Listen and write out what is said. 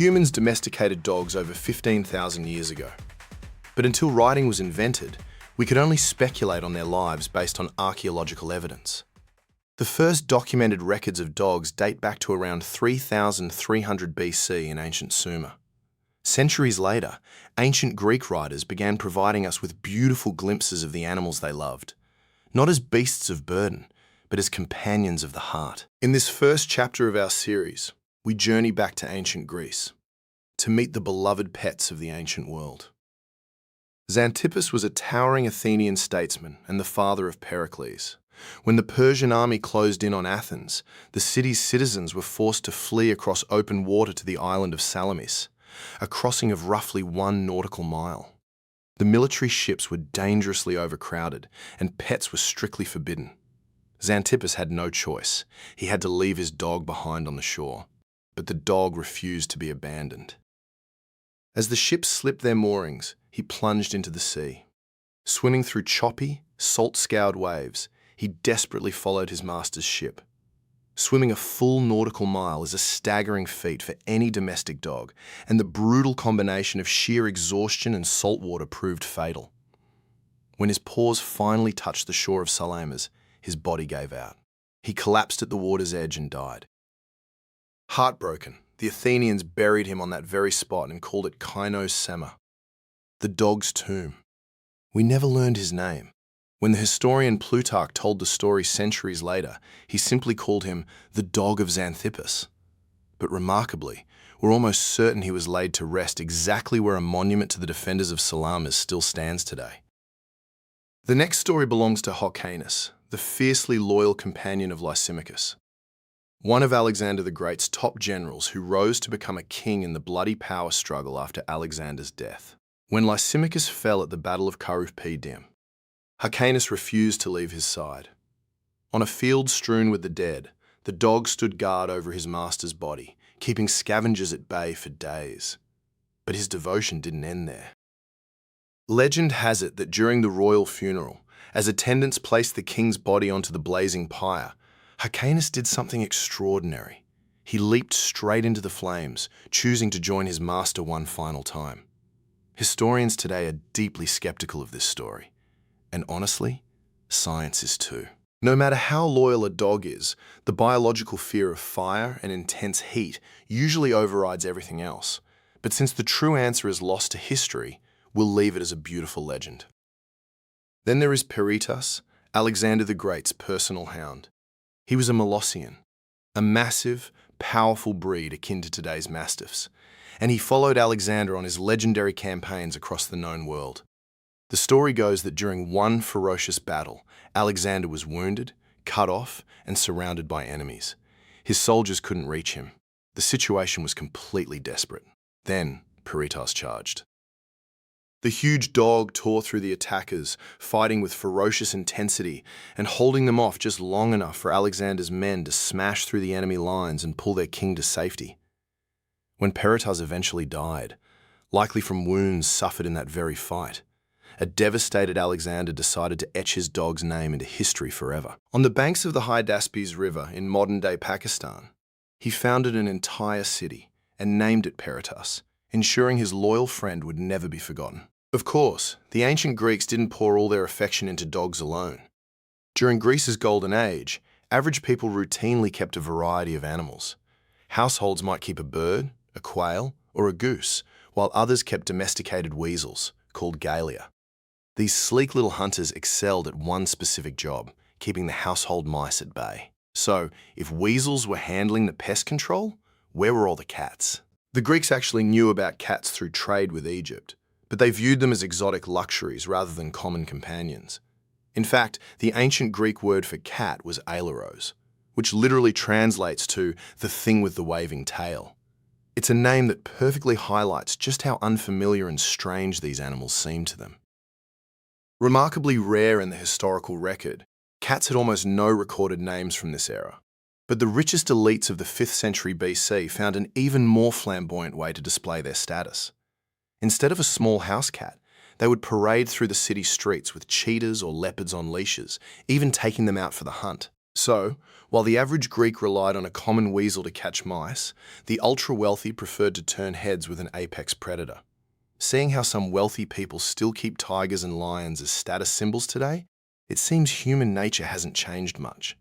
Humans domesticated dogs over 15,000 years ago. But until riding was invented, we could only speculate on their lives based on archaeological evidence. The first documented records of dogs date back to around 3,300 BC in ancient Sumer. Centuries later, ancient Greek writers began providing us with beautiful glimpses of the animals they loved, not as beasts of burden, but as companions of the heart. In this first chapter of our series, we journey back to ancient Greece to meet the beloved pets of the ancient world. Xanthippus was a towering Athenian statesman and the father of Pericles. When the Persian army closed in on Athens, the city's citizens were forced to flee across open water to the island of Salamis, a crossing of roughly 1 nautical mile. The military ships were dangerously overcrowded, and pets were strictly forbidden. Xanthippus had no choice. He had to leave his dog behind on the shore, but the dog refused to be abandoned. As the ships slipped their moorings, he plunged into the sea. Swimming through choppy, salt-scoured waves, he desperately followed his master's ship. Swimming a full nautical mile is a staggering feat for any domestic dog, and the brutal combination of sheer exhaustion and salt water proved fatal. When his paws finally touched the shore of Salamis, his body gave out. He collapsed at the water's edge and died. Heartbroken, the Athenians buried him on that very spot and called it Kainos Sema, the dog's tomb. We never learned his name. When the historian Plutarch told the story centuries later, he simply called him the dog of Xanthippus. But remarkably, we're almost certain he was laid to rest exactly where a monument to the defenders of Salamis still stands today. The next story belongs to Hyrcanus, the fiercely loyal companion of Lysimachus, one of Alexander the Great's top generals who rose to become a king in the bloody power struggle after Alexander's death. When Lysimachus fell at the Battle of Carupedium, Hyrcanus refused to leave his side. On a field strewn with the dead, the dog stood guard over his master's body, keeping scavengers at bay for days. But his devotion didn't end there. Legend has it that during the royal funeral, as attendants placed the king's body onto the blazing pyre, Hyrcanus did something extraordinary. He leaped straight into the flames, choosing to join his master one final time. Historians today are deeply skeptical of this story. And honestly, science is too. No matter how loyal a dog is, the biological fear of fire and intense heat usually overrides everything else. But since the true answer is lost to history, we'll leave it as a beautiful legend. Then there is Peritas, Alexander the Great's personal hound. He was a Molossian, a massive, powerful breed akin to today's mastiffs, and he followed Alexander on his legendary campaigns across the known world. The story goes that during one ferocious battle, Alexander was wounded, cut off, and surrounded by enemies. His soldiers couldn't reach him. The situation was completely desperate. Then, Peritas charged. The huge dog tore through the attackers, fighting with ferocious intensity and holding them off just long enough for Alexander's men to smash through the enemy lines and pull their king to safety. When Peritas eventually died, likely from wounds suffered in that very fight, a devastated Alexander decided to etch his dog's name into history forever. On the banks of the Hydaspes River in modern-day Pakistan, he founded an entire city and named it Peritas, ensuring his loyal friend would never be forgotten. Of course, the ancient Greeks didn't pour all their affection into dogs alone. During Greece's golden age, average people routinely kept a variety of animals. Households might keep a bird, a quail, or a goose, while others kept domesticated weasels, called galea. These sleek little hunters excelled at one specific job, keeping the household mice at bay. So, if weasels were handling the pest control, where were all the cats? The Greeks actually knew about cats through trade with Egypt, but they viewed them as exotic luxuries rather than common companions. In fact, the ancient Greek word for cat was aileros, which literally translates to the thing with the waving tail. It's a name that perfectly highlights just how unfamiliar and strange these animals seem to them. Remarkably rare in the historical record, cats had almost no recorded names from this era. But the richest elites of the 5th century BC found an even more flamboyant way to display their status. Instead of a small house cat, they would parade through the city streets with cheetahs or leopards on leashes, even taking them out for the hunt. So, while the average Greek relied on a common weasel to catch mice, the ultra-wealthy preferred to turn heads with an apex predator. Seeing how some wealthy people still keep tigers and lions as status symbols today, it seems human nature hasn't changed much.